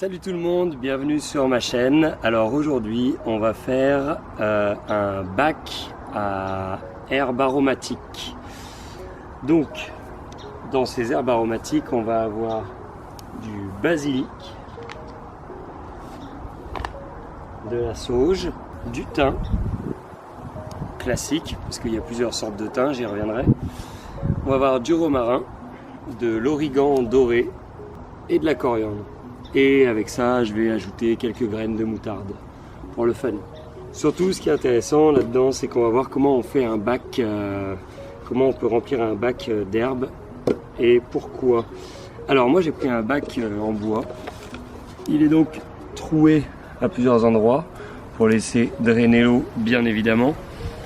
Salut tout le monde, bienvenue sur ma chaîne. Alors aujourd'hui on va faire un bac à herbes aromatiques. Donc dans ces herbes aromatiques on va avoir du basilic, de la sauge, du thym classique parce qu'il y a plusieurs sortes de thym, j'y reviendrai. On va avoir du romarin, de l'origan doré et de la coriandre. Et avec ça, je vais ajouter quelques graines de moutarde pour le fun. Surtout, ce qui est intéressant là-dedans, c'est qu'on va voir comment on fait un bac, comment on peut remplir un bac d'herbes et pourquoi. Alors moi, j'ai pris un bac en bois. Il est donc troué à plusieurs endroits pour laisser drainer l'eau, bien évidemment.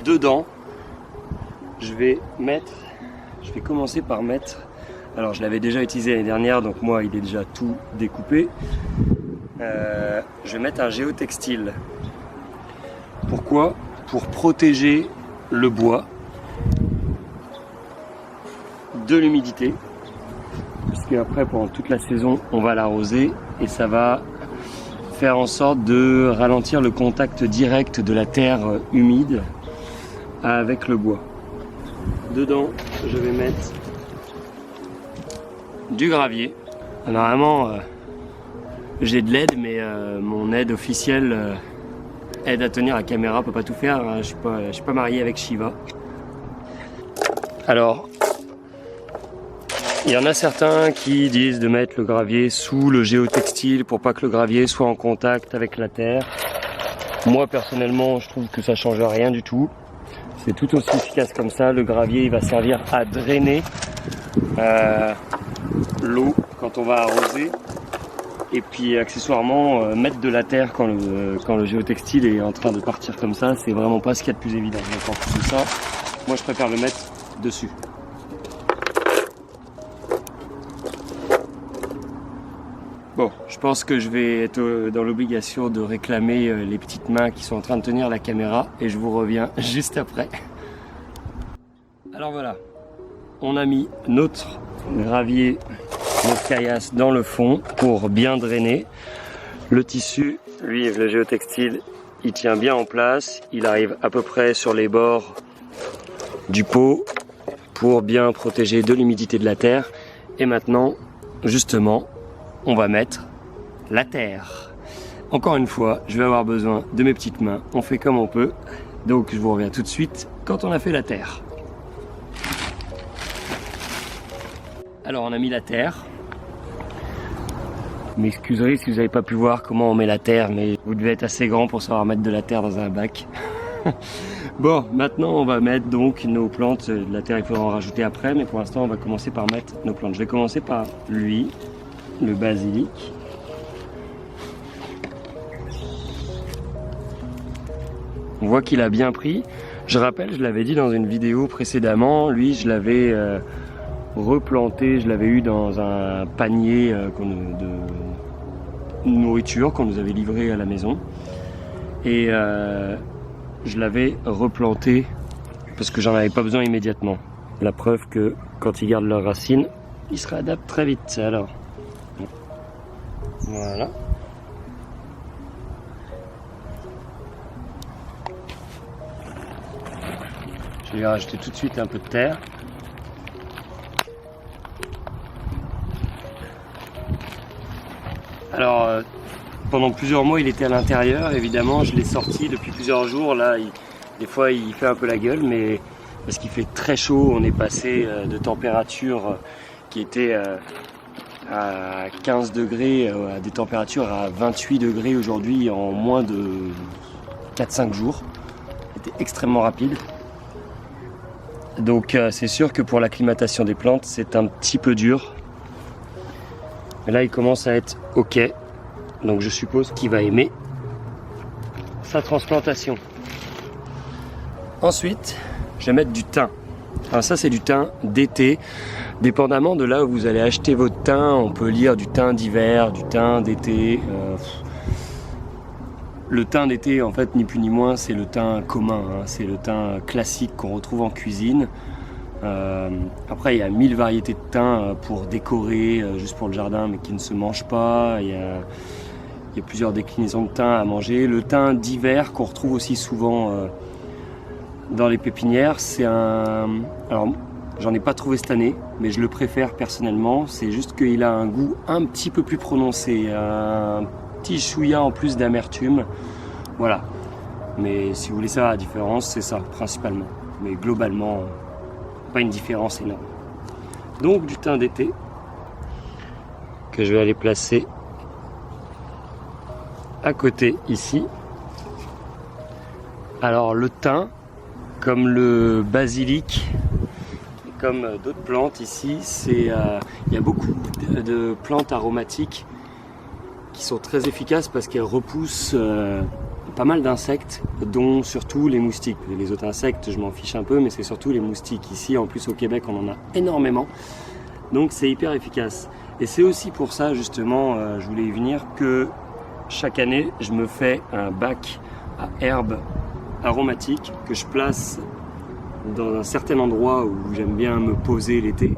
Dedans, je vais commencer par mettre. Alors je l'avais déjà utilisé l'année dernière, donc moi il est déjà tout découpé. Je vais mettre un géotextile. Pourquoi? Pour protéger le bois de l'humidité. Puisque après pendant toute la saison on va l'arroser et ça va faire en sorte de ralentir le contact direct de la terre humide avec le bois. Dedans je vais mettre du gravier. Normalement j'ai de l'aide, mais mon aide officielle aide à tenir la caméra, peut pas tout faire, hein. Je suis pas marié avec Shiva. Alors il y en a certains qui disent de mettre le gravier sous le géotextile pour pas que le gravier soit en contact avec la terre. Moi personnellement je trouve que ça change rien du tout, c'est tout aussi efficace comme ça. Le gravier il va servir à drainer l'eau quand on va arroser, et puis accessoirement mettre de la terre quand le géotextile est en train de partir comme ça, c'est vraiment pas ce qu'il y a de plus évident. Donc en plus de ça, moi je préfère le mettre dessus. Bon, je pense que je vais être dans l'obligation de réclamer les petites mains qui sont en train de tenir la caméra et je vous reviens juste après. Alors voilà, on a mis notre gravier, notre caillasse dans le fond pour bien drainer. Le tissu, lui, le géotextile, il tient bien en place. Il arrive à peu près sur les bords du pot pour bien protéger de l'humidité de la terre. Et maintenant, justement, on va mettre la terre. Encore une fois, je vais avoir besoin de mes petites mains. On fait comme on peut. Donc je vous reviens tout de suite quand on a fait la terre. Alors on a mis la terre. Vous m'excuserez si vous n'avez pas pu voir comment on met la terre, mais vous devez être assez grand pour savoir mettre de la terre dans un bac. Bon, maintenant on va mettre donc nos plantes. De la terre il faudra en rajouter après, mais pour l'instant on va commencer par mettre nos plantes. Je vais commencer par lui, le basilic. On voit qu'il a bien pris. Je rappelle, je l'avais dit dans une vidéo précédemment, lui je l'avais replanté, je l'avais eu dans un panier de nourriture qu'on nous avait livré à la maison, et je l'avais replanté parce que j'en avais pas besoin immédiatement. La preuve que quand ils gardent leurs racines, ils se réadaptent très vite. Alors voilà. Je vais rajouter tout de suite un peu de terre. Alors, pendant plusieurs mois, il était à l'intérieur. Évidemment, je l'ai sorti depuis plusieurs jours. Là, des fois, il fait un peu la gueule, mais parce qu'il fait très chaud, on est passé de températures qui étaient à 15 degrés à des températures à 28 degrés aujourd'hui en moins de 4-5 jours. C'était extrêmement rapide. Donc, c'est sûr que pour l'acclimatation des plantes, c'est un petit peu dur. Mais là il commence à être ok, donc je suppose qu'il va aimer sa transplantation. Ensuite je vais mettre du thym. Alors ça c'est du thym d'été, dépendamment de là où vous allez acheter votre thym. On peut lire du thym d'hiver, du thym d'été. Le thym d'été en fait ni plus ni moins c'est le thym commun, hein. C'est le thym classique qu'on retrouve en cuisine. Après il y a 1000 variétés de thym pour décorer, juste pour le jardin, mais qui ne se mangent pas. Il y a Il y a plusieurs déclinaisons de thym à manger. Le thym d'hiver qu'on retrouve aussi souvent dans les pépinières, c'est un... Alors, j'en ai pas trouvé cette année, mais je le préfère personnellement. C'est juste qu'il a un goût un petit peu plus prononcé, un petit chouïa en plus d'amertume. Voilà. Mais si vous voulez savoir la différence, c'est ça principalement. Mais globalement, pas une différence énorme. Donc du thym d'été que je vais aller placer à côté ici. Alors le thym, comme le basilic, comme d'autres plantes ici, il y a beaucoup de plantes aromatiques qui sont très efficaces parce qu'elles repoussent pas mal d'insectes, dont surtout les moustiques. Les autres insectes, je m'en fiche un peu, mais c'est surtout les moustiques. Ici, en plus au Québec, on en a énormément. Donc c'est hyper efficace. Et c'est aussi pour ça, justement, je voulais y venir, que chaque année, je me fais un bac à herbes aromatiques que je place dans un certain endroit où j'aime bien me poser l'été.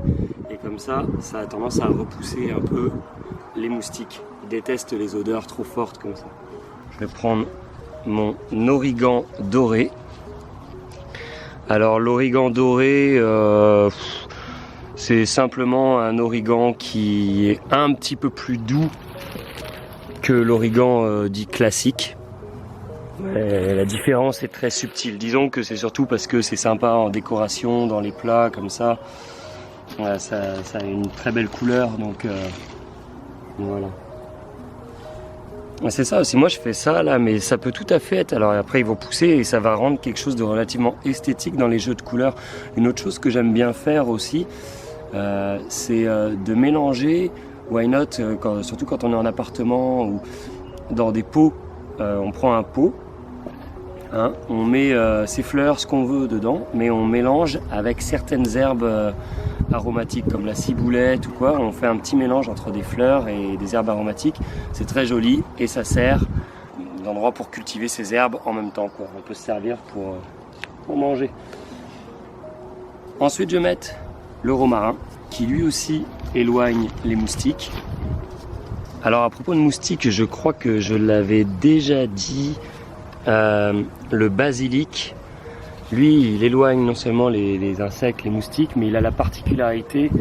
Et comme ça, ça a tendance à repousser un peu les moustiques. Ils détestent les odeurs trop fortes comme ça. Je vais prendre mon origan doré. Alors l'origan doré, c'est simplement un origan qui est un petit peu plus doux que l'origan dit classique. La différence est très subtile. Disons que c'est surtout parce que c'est sympa en décoration, dans les plats comme ça. Voilà, ça a une très belle couleur, donc voilà. C'est ça aussi, moi je fais ça là, mais ça peut tout à fait être, alors après ils vont pousser et ça va rendre quelque chose de relativement esthétique dans les jeux de couleurs. Une autre chose que j'aime bien faire aussi, c'est de mélanger, why not, surtout quand on est en appartement ou dans des pots, on prend un pot, hein, on met ses fleurs, ce qu'on veut dedans, mais on mélange avec certaines herbes aromatiques comme la ciboulette ou quoi. On fait un petit mélange entre des fleurs et des herbes aromatiques. C'est très joli et ça sert d'endroit pour cultiver ces herbes en même temps, quoi. On peut se servir pour manger. Ensuite, je vais mettre le romarin qui lui aussi éloigne les moustiques. Alors à propos de moustiques, je crois que je l'avais déjà dit, le basilic, lui, il éloigne non seulement les insectes, les moustiques, mais il a la particularité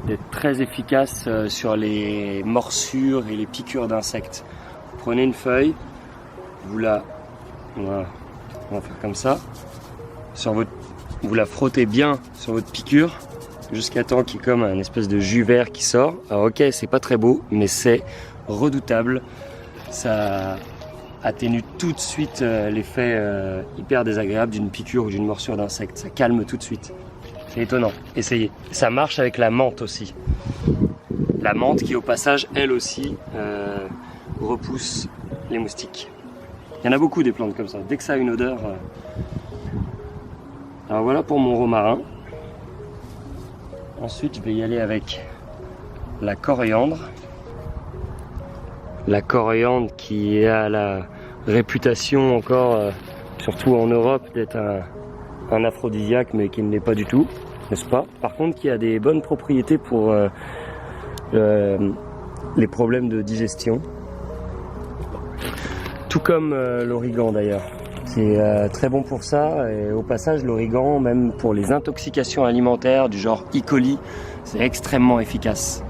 d'être très efficace sur les morsures et les piqûres d'insectes. Vous prenez une feuille, voilà, on va faire comme ça, vous la frottez bien sur votre piqûre, jusqu'à temps qu'il y ait comme un espèce de jus vert qui sort. Alors ok, c'est pas très beau, mais c'est redoutable. Ça atténue tout de suite l'effet hyper désagréable d'une piqûre ou d'une morsure d'insecte. Ça calme tout de suite. C'est étonnant. Essayez. Ça marche avec la menthe aussi. La menthe qui au passage, elle aussi, repousse les moustiques. Il y en a beaucoup des plantes comme ça. Dès que ça a une odeur... Alors voilà pour mon romarin. Ensuite, je vais y aller avec la coriandre. La coriandre qui a la réputation encore, surtout en Europe, d'être un aphrodisiaque, mais qui ne l'est pas du tout, n'est-ce pas? Par contre, qui a des bonnes propriétés pour les problèmes de digestion. Tout comme l'origan d'ailleurs. C'est très bon pour ça, et au passage l'origan, même pour les intoxications alimentaires du genre E. coli, c'est extrêmement efficace.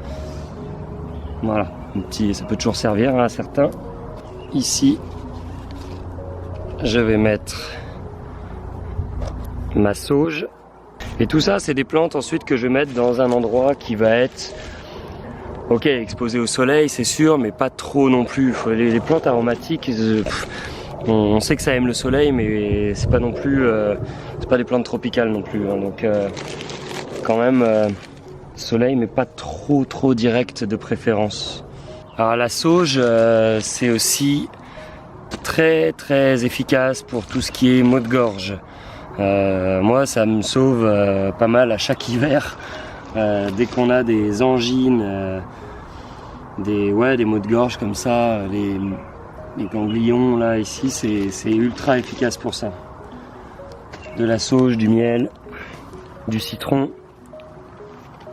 Voilà, ça peut toujours servir à certains. Ici, je vais mettre ma sauge. Et tout ça, c'est des plantes ensuite que je vais mettre dans un endroit qui va être, ok, exposé au soleil, c'est sûr, mais pas trop non plus. Les plantes aromatiques, on sait que ça aime le soleil, mais c'est pas non plus, c'est pas des plantes tropicales non plus. Hein, donc, quand même, soleil, mais pas trop direct de préférence. Alors la sauge, c'est aussi très efficace pour tout ce qui est maux de gorge. Moi, ça me sauve pas mal à chaque hiver. Dès qu'on a des angines, des maux de gorge comme ça, les ganglions là ici, c'est ultra efficace pour ça. De la sauge, du miel, du citron,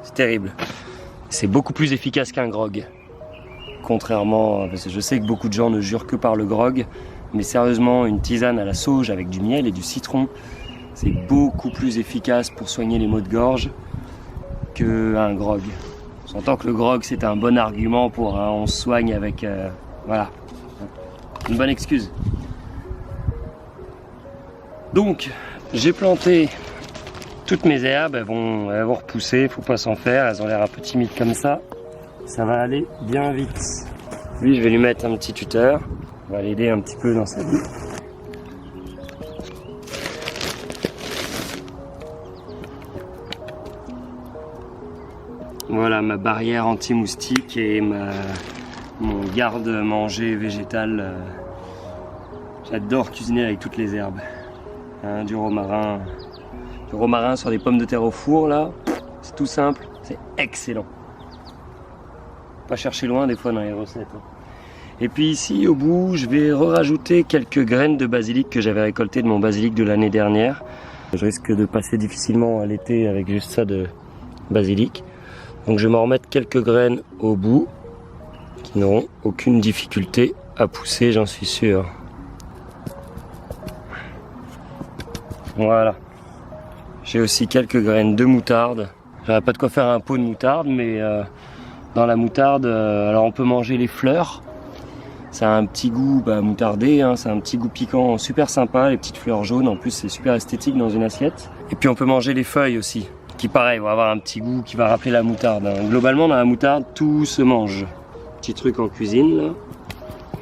c'est terrible. C'est beaucoup plus efficace qu'un grog. Contrairement, parce que je sais que beaucoup de gens ne jurent que par le grog, mais sérieusement, une tisane à la sauge avec du miel et du citron, c'est beaucoup plus efficace pour soigner les maux de gorge qu'un grog. On s'entend que le grog, c'est un bon argument pour on se soigne avec... voilà, une bonne excuse. Donc, j'ai planté toutes mes herbes, elles vont repousser, faut pas s'en faire, elles ont l'air un peu timides comme ça. Ça va aller bien vite. Lui, je vais lui mettre un petit tuteur, on va l'aider un petit peu dans sa vie. Voilà ma barrière anti-moustique et mon garde-manger végétal. J'adore cuisiner avec toutes les herbes. Du romarin. Du romarin sur des pommes de terre au four, là, c'est tout simple, c'est excellent. Pas chercher loin des fois dans les recettes. Et puis ici, au bout, je vais rajouter quelques graines de basilic que j'avais récoltées de mon basilic de l'année dernière. Je risque de passer difficilement à l'été avec juste ça de basilic. Donc je vais m'en remettre quelques graines au bout qui n'auront aucune difficulté à pousser, j'en suis sûr. Voilà. J'ai aussi quelques graines de moutarde. J'aurais pas de quoi faire un pot de moutarde, mais dans la moutarde, alors on peut manger les fleurs. Ça a un petit goût moutardé, c'est un petit goût piquant super sympa, les petites fleurs jaunes, en plus c'est super esthétique dans une assiette. Et puis on peut manger les feuilles aussi, qui pareil vont avoir un petit goût qui va rappeler la moutarde. Globalement dans la moutarde, tout se mange. Petit truc en cuisine là,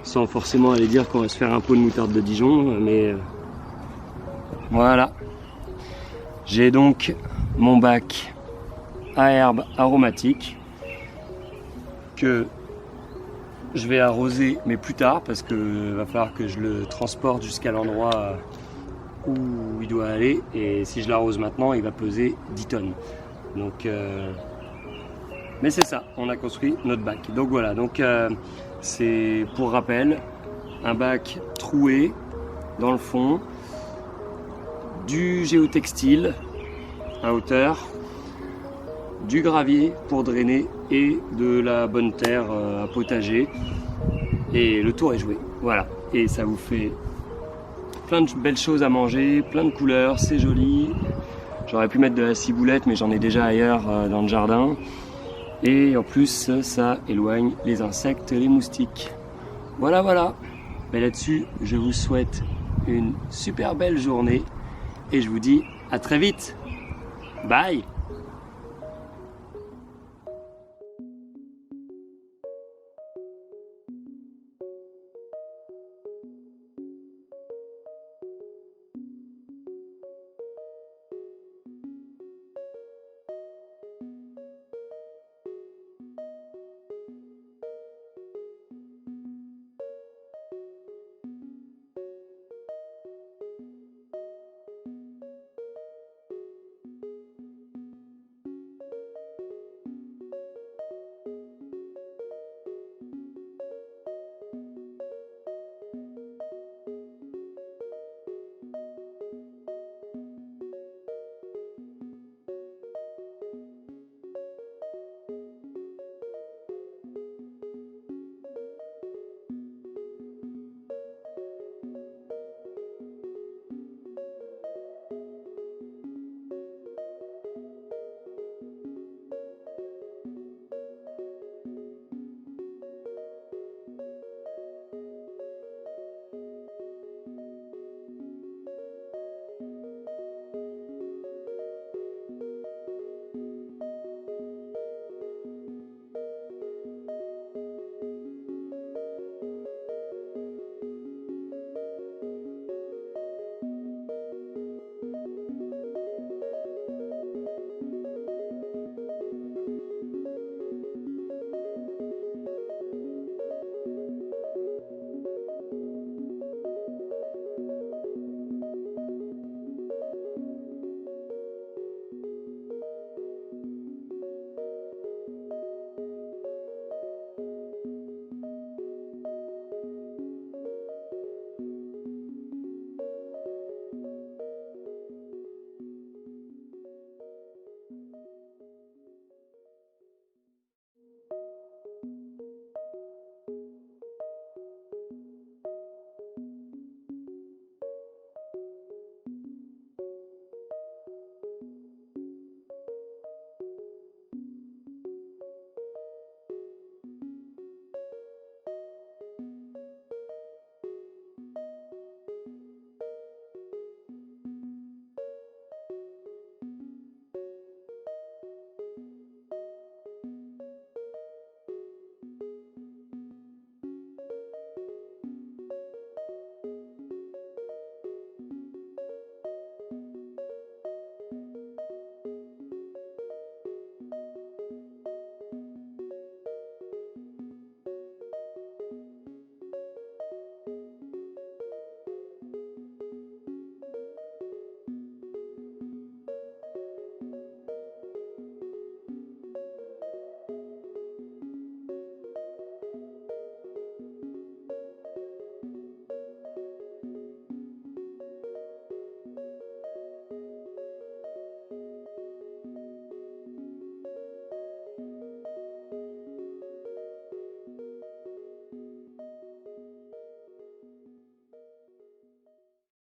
sans forcément aller dire qu'on va se faire un pot de moutarde de Dijon, mais voilà. J'ai donc mon bac à herbes aromatiques que je vais arroser, mais plus tard, parce que va falloir que je le transporte jusqu'à l'endroit où il doit aller. Et si je l'arrose maintenant, il va peser 10 tonnes. Donc, mais c'est ça, on a construit notre bac. Donc voilà, donc c'est pour rappel, un bac troué dans le fond, du géotextile à hauteur, du gravier pour drainer et de la bonne terre à potager, et le tour est joué. Voilà, et ça vous fait plein de belles choses à manger, plein de couleurs, c'est joli. J'aurais pu mettre de la ciboulette, mais j'en ai déjà ailleurs dans le jardin, et en plus ça éloigne les insectes et les moustiques. Voilà, mais là-dessus je vous souhaite une super belle journée et je vous dis à très vite. Bye.